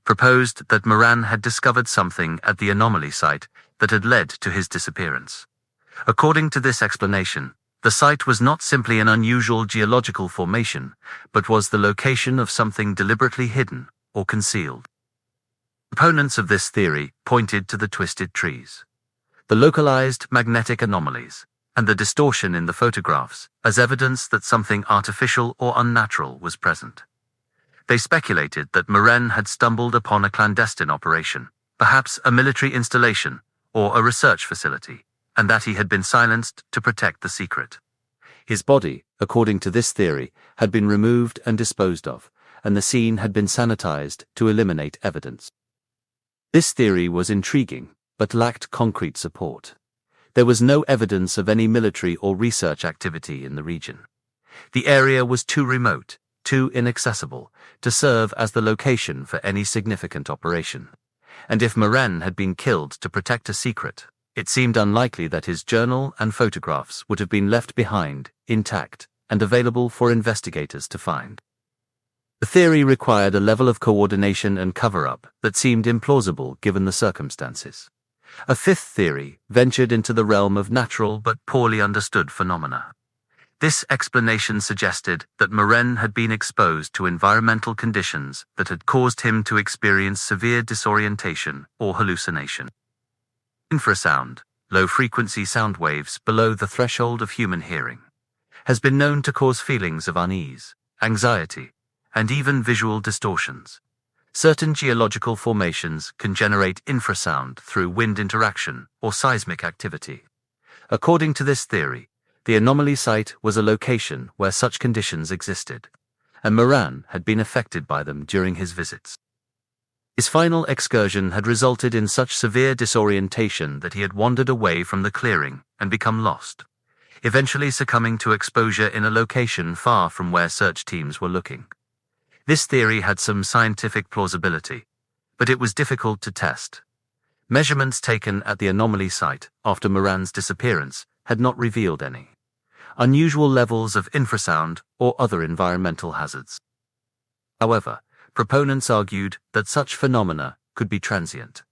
proposed that Moran had discovered something at the anomaly site that had led to his disappearance. According to this explanation, the site was not simply an unusual geological formation, but was the location of something deliberately hidden or concealed. Opponents of this theory pointed to the twisted trees, the localized magnetic anomalies, and the distortion in the photographs as evidence that something artificial or unnatural was present. They speculated that Moran had stumbled upon a clandestine operation, perhaps a military installation or a research facility, and that he had been silenced to protect the secret. His body, according to this theory, had been removed and disposed of, and the scene had been sanitized to eliminate evidence. This theory was intriguing, but lacked concrete support. There was no evidence of any military or research activity in the region. The area was too remote, too inaccessible, to serve as the location for any significant operation. And if Moran had been killed to protect a secret, it seemed unlikely that his journal and photographs would have been left behind, intact, and available for investigators to find. The theory required a level of coordination and cover-up that seemed implausible given the circumstances. A fifth theory ventured into the realm of natural but poorly understood phenomena. This explanation suggested that Moran had been exposed to environmental conditions that had caused him to experience severe disorientation or hallucination. Infrasound, low-frequency sound waves below the threshold of human hearing, has been known to cause feelings of unease, anxiety, and even visual distortions. Certain geological formations can generate infrasound through wind interaction or seismic activity. According to this theory, the anomaly site was a location where such conditions existed, and Moran had been affected by them during his visits. His final excursion had resulted in such severe disorientation that he had wandered away from the clearing and become lost, eventually succumbing to exposure in a location far from where search teams were looking. This theory had some scientific plausibility, but it was difficult to test. Measurements taken at the anomaly site after Moran's disappearance had not revealed any unusual levels of infrasound or other environmental hazards. However, proponents argued that such phenomena could be transient,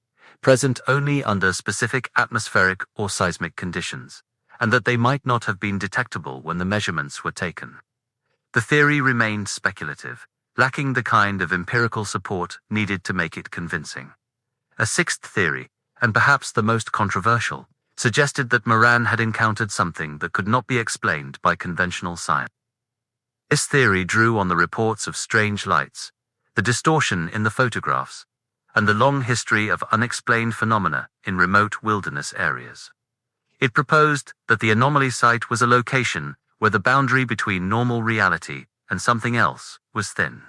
present only under specific atmospheric or seismic conditions, and that they might not have been detectable when the measurements were taken. The theory remained speculative, lacking the kind of empirical support needed to make it convincing. A sixth theory, and perhaps the most controversial, suggested that Moran had encountered something that could not be explained by conventional science. This theory drew on the reports of strange lights, the distortion in the photographs, and the long history of unexplained phenomena in remote wilderness areas. It proposed that the anomaly site was a location where the boundary between normal reality and something else was thin,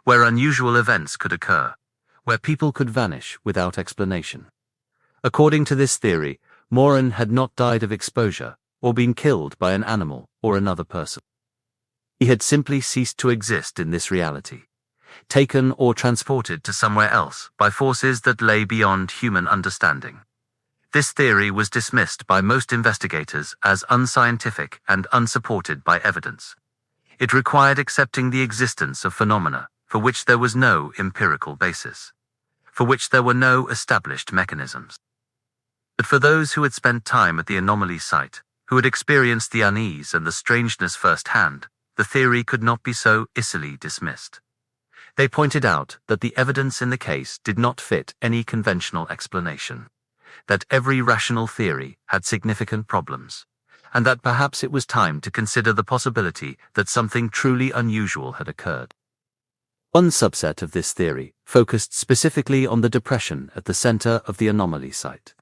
where unusual events could occur, where people could vanish without explanation. According to this theory, Moran had not died of exposure or been killed by an animal or another person. He had simply ceased to exist in this reality, taken or transported to somewhere else by forces that lay beyond human understanding. This theory was dismissed by most investigators as unscientific and unsupported by evidence. It required accepting the existence of phenomena for which there was no empirical basis, for which there were no established mechanisms. But for those who had spent time at the anomaly site, who had experienced the unease and the strangeness firsthand, the theory could not be so easily dismissed. They pointed out that the evidence in the case did not fit any conventional explanation, that every rational theory had significant problems, and that perhaps it was time to consider the possibility that something truly unusual had occurred. One subset of this theory focused specifically on the depression at the center of the anomaly site.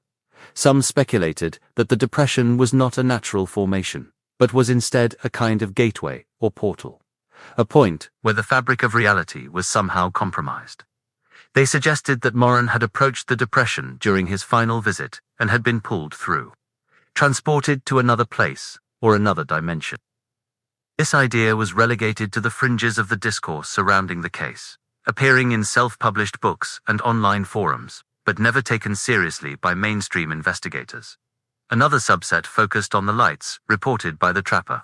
Some speculated that the depression was not a natural formation, but was instead a kind of gateway or portal, a point where the fabric of reality was somehow compromised. They suggested that Moran had approached the depression during his final visit and had been pulled through, transported to another place or another dimension. This idea was relegated to the fringes of the discourse surrounding the case, appearing in self-published books and online forums, but never taken seriously by mainstream investigators. Another subset focused on the lights reported by the trapper.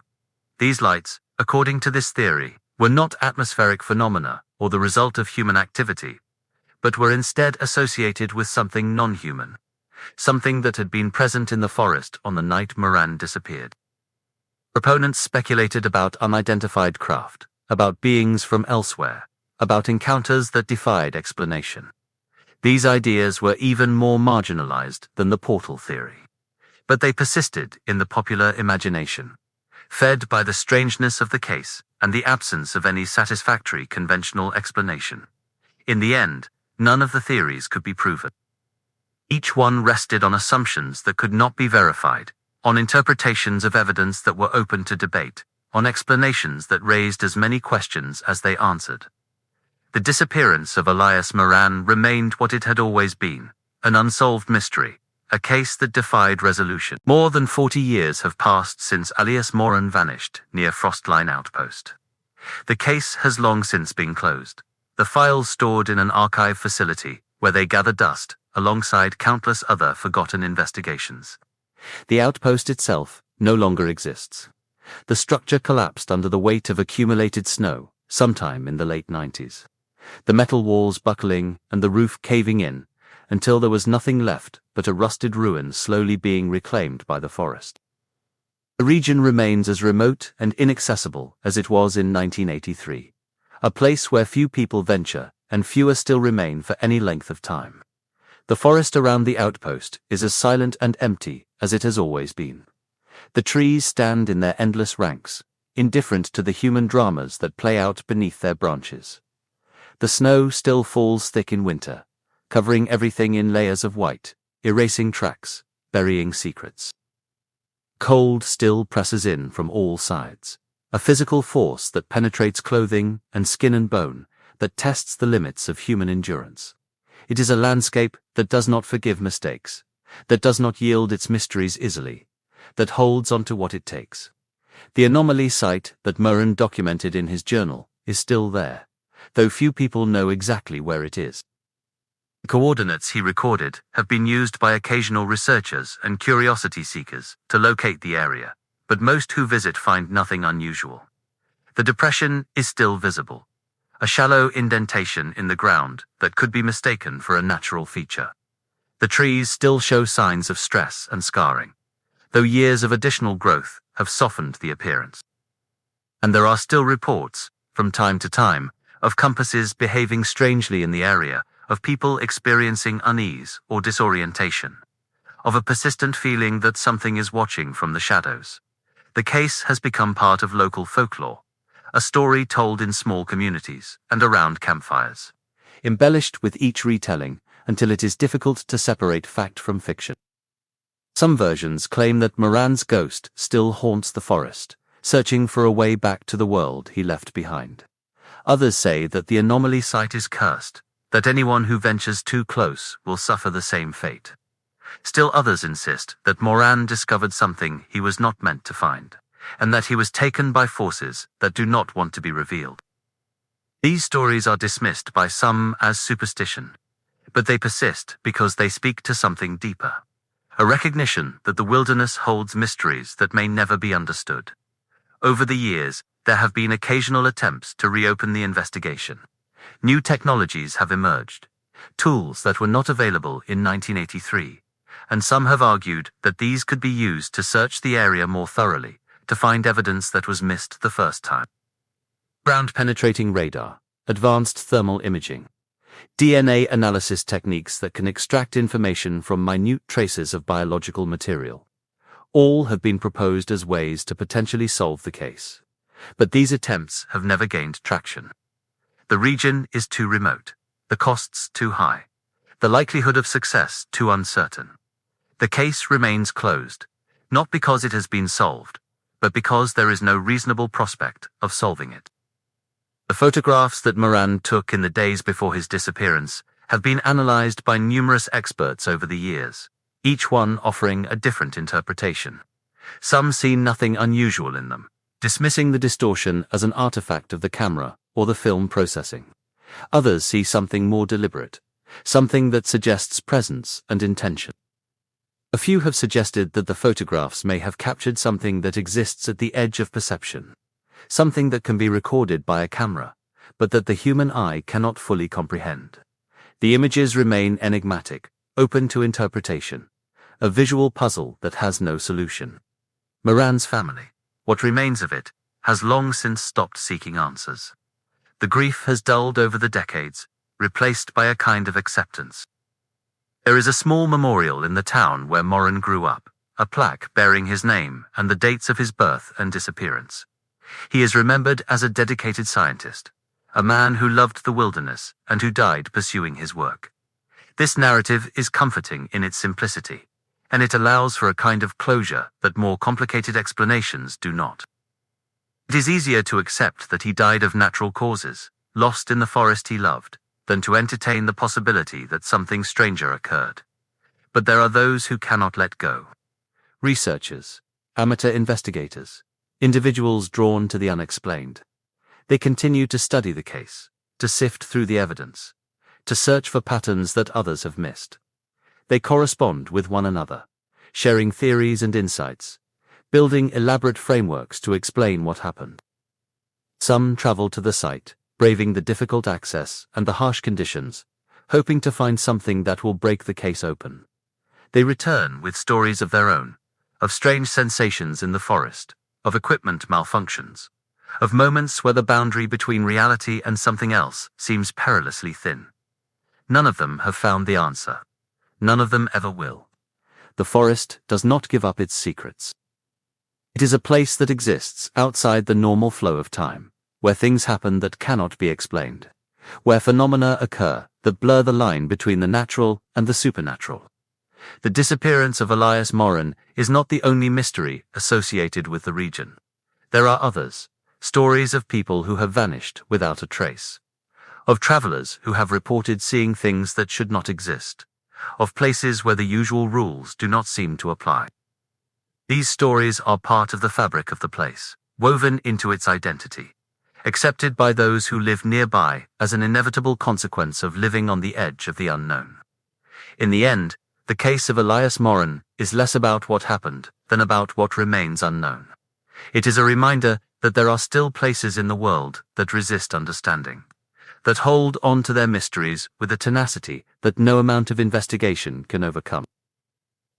These lights, according to this theory, were not atmospheric phenomena or the result of human activity, but were instead associated with something non-human, something that had been present in the forest on the night Moran disappeared. Proponents speculated about unidentified craft, about beings from elsewhere, about encounters that defied explanation. These ideas were even more marginalized than the portal theory, but they persisted in the popular imagination, fed by the strangeness of the case and the absence of any satisfactory conventional explanation. In the end, none of the theories could be proven. Each one rested on assumptions that could not be verified, on interpretations of evidence that were open to debate, on explanations that raised as many questions as they answered. The disappearance of Elias Moran remained what it had always been, an unsolved mystery, a case that defied resolution. More than 40 years have passed since Elias Moran vanished near Frostline Outpost. The case has long since been closed, the files stored in an archive facility where they gather dust alongside countless other forgotten investigations. The outpost itself no longer exists. The structure collapsed under the weight of accumulated snow sometime in the late 90s. The metal walls buckling and the roof caving in until there was nothing left but a rusted ruin slowly being reclaimed by the forest. The region remains as remote and inaccessible as it was in 1983, a place where few people venture and fewer still remain for any length of time. The forest around the outpost is as silent and empty as it has always been. The trees stand in their endless ranks, indifferent to the human dramas that play out beneath their branches. The snow still falls thick in winter, covering everything in layers of white, erasing tracks, burying secrets. Cold still presses in from all sides, a physical force that penetrates clothing and skin and bone, that tests the limits of human endurance. It is a landscape that does not forgive mistakes, that does not yield its mysteries easily, that holds on to what it takes. The anomaly site that Moran documented in his journal is still there, though few people know exactly where it is. The coordinates he recorded have been used by occasional researchers and curiosity seekers to locate the area, but most who visit find nothing unusual. The depression is still visible, a shallow indentation in the ground that could be mistaken for a natural feature. The trees still show signs of stress and scarring, though years of additional growth have softened the appearance. And there are still reports, from time to time, of compasses behaving strangely in the area, of people experiencing unease or disorientation, of a persistent feeling that something is watching from the shadows. The case has become part of local folklore, a story told in small communities and around campfires, embellished with each retelling until it is difficult to separate fact from fiction. Some versions claim that Moran's ghost still haunts the forest, searching for a way back to the world he left behind. Others say that the anomaly site is cursed, that anyone who ventures too close will suffer the same fate. Still others insist that Moran discovered something he was not meant to find, and that he was taken by forces that do not want to be revealed. These stories are dismissed by some as superstition, but they persist because they speak to something deeper, a recognition that the wilderness holds mysteries that may never be understood. Over the years, there have been occasional attempts to reopen the investigation. New technologies have emerged, tools that were not available in 1983, and some have argued that these could be used to search the area more thoroughly, to find evidence that was missed the first time. Ground-penetrating radar, advanced thermal imaging, DNA analysis techniques that can extract information from minute traces of biological material. All have been proposed as ways to potentially solve the case. But these attempts have never gained traction. The region is too remote, the costs too high, the likelihood of success too uncertain. The case remains closed, not because it has been solved, but because there is no reasonable prospect of solving it. The photographs that Moran took in the days before his disappearance have been analyzed by numerous experts over the years, each one offering a different interpretation. Some see nothing unusual in them, dismissing the distortion as an artifact of the camera or the film processing. Others see something more deliberate, something that suggests presence and intention. A few have suggested that the photographs may have captured something that exists at the edge of perception, something that can be recorded by a camera, but that the human eye cannot fully comprehend. The images remain enigmatic, open to interpretation, a visual puzzle that has no solution. Moran's family, what remains of it, has long since stopped seeking answers. The grief has dulled over the decades, replaced by a kind of acceptance. There is a small memorial in the town where Moran grew up, a plaque bearing his name and the dates of his birth and disappearance. He is remembered as a dedicated scientist, a man who loved the wilderness and who died pursuing his work. This narrative is comforting in its simplicity. and it allows for a kind of closure that more complicated explanations do not. It is easier to accept that he died of natural causes, lost in the forest he loved, than to entertain the possibility that something stranger occurred. But there are those who cannot let go. Researchers, amateur investigators, individuals drawn to the unexplained. They continue to study the case, to sift through the evidence, to search for patterns that others have missed. They correspond with one another, sharing theories and insights, building elaborate frameworks to explain what happened. Some travel to the site, braving the difficult access and the harsh conditions, hoping to find something that will break the case open. They return with stories of their own, of strange sensations in the forest, of equipment malfunctions, of moments where the boundary between reality and something else seems perilously thin. None of them have found the answer. None of them ever will. The forest does not give up its secrets. It is a place that exists outside the normal flow of time, where things happen that cannot be explained, where phenomena occur that blur the line between the natural and the supernatural. The disappearance of Elias Morin is not the only mystery associated with the region. There are others, stories of people who have vanished without a trace, of travelers who have reported seeing things that should not exist, of places where the usual rules do not seem to apply. These stories are part of the fabric of the place, woven into its identity, accepted by those who live nearby as an inevitable consequence of living on the edge of the unknown. In the end, the case of Elias Morin is less about what happened than about what remains unknown. It is a reminder that there are still places in the world that resist understanding, that hold on to their mysteries with a tenacity that no amount of investigation can overcome.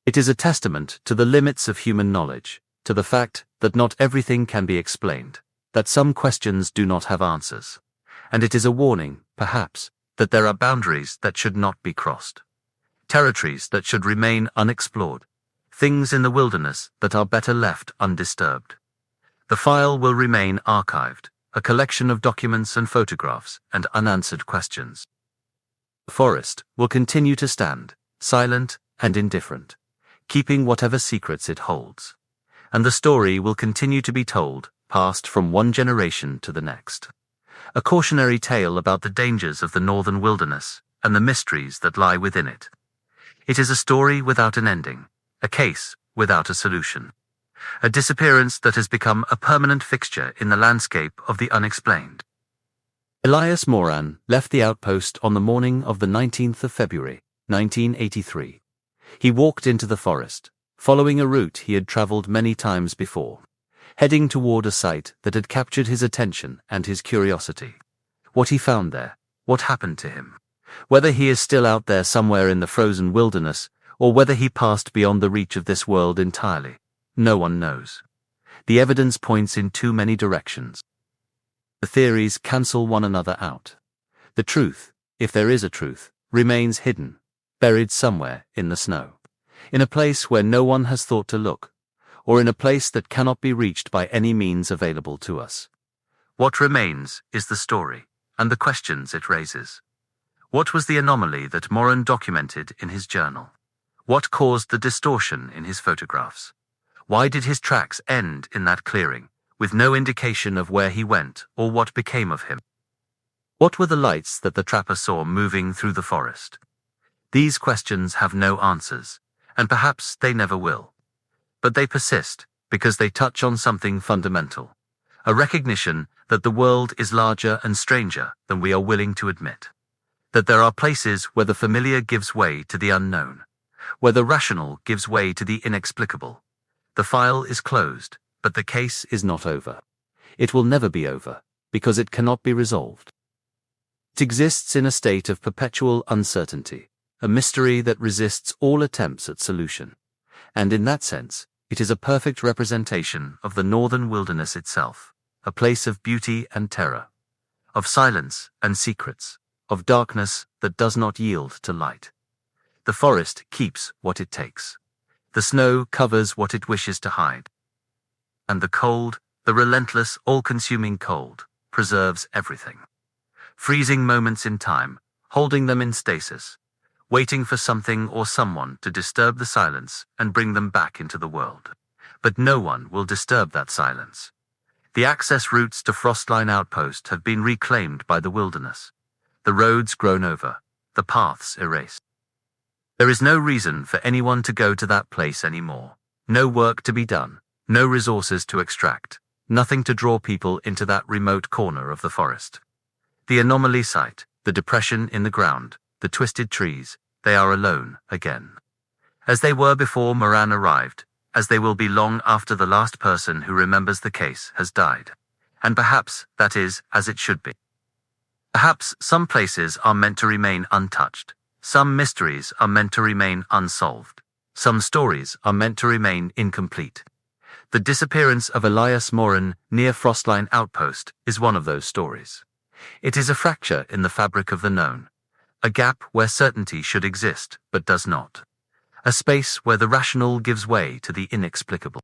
It is a testament to the limits of human knowledge, to the fact that not everything can be explained, that some questions do not have answers, and it is a warning, perhaps, that there are boundaries that should not be crossed, territories that should remain unexplored, things in the wilderness that are better left undisturbed. The file will remain archived, a collection of documents and photographs and unanswered questions. The forest will continue to stand, silent and indifferent, keeping whatever secrets it holds. And the story will continue to be told, passed from one generation to the next. A cautionary tale about the dangers of the northern wilderness and the mysteries that lie within it. It is a story without an ending, a case without a solution. A disappearance that has become a permanent fixture in the landscape of the unexplained. Elias Morin left the outpost on the morning of the 19th of February, 1983. He walked into the forest, following a route he had traveled many times before, heading toward a site that had captured his attention and his curiosity. What he found there, what happened to him, whether he is still out there somewhere in the frozen wilderness, or whether he passed beyond the reach of this world entirely. No one knows. The evidence points in too many directions. The theories cancel one another out. The truth, if there is a truth, remains hidden, buried somewhere in the snow, in a place where no one has thought to look, or in a place that cannot be reached by any means available to us. What remains is the story, and the questions it raises. What was the anomaly that Morin documented in his journal? What caused the distortion in his photographs? Why did his tracks end in that clearing, with no indication of where he went or what became of him? What were the lights that the trapper saw moving through the forest? These questions have no answers, and perhaps they never will. But they persist, because they touch on something fundamental, a recognition that the world is larger and stranger than we are willing to admit, that there are places where the familiar gives way to the unknown, where the rational gives way to the inexplicable. The file is closed, but the case is not over. It will never be over, because it cannot be resolved. It exists in a state of perpetual uncertainty, a mystery that resists all attempts at solution. And in that sense, it is a perfect representation of the northern wilderness itself, a place of beauty and terror, of silence and secrets, of darkness that does not yield to light. The forest keeps what it takes. The snow covers what it wishes to hide. And the cold, the relentless, all-consuming cold, preserves everything. Freezing moments in time, holding them in stasis, waiting for something or someone to disturb the silence and bring them back into the world. But no one will disturb that silence. The access routes to Frostline Outpost have been reclaimed by the wilderness. The roads grown over, the paths erased. There is no reason for anyone to go to that place anymore. No work to be done, no resources to extract, nothing to draw people into that remote corner of the forest. The anomaly site, the depression in the ground, the twisted trees, they are alone again. As they were before Moran arrived, as they will be long after the last person who remembers the case has died. And perhaps that is as it should be. Perhaps some places are meant to remain untouched. Some mysteries are meant to remain unsolved. Some stories are meant to remain incomplete. The disappearance of Elias Moran near Frostline Outpost is one of those stories. It is a fracture in the fabric of the known, a gap where certainty should exist but does not, a space where the rational gives way to the inexplicable.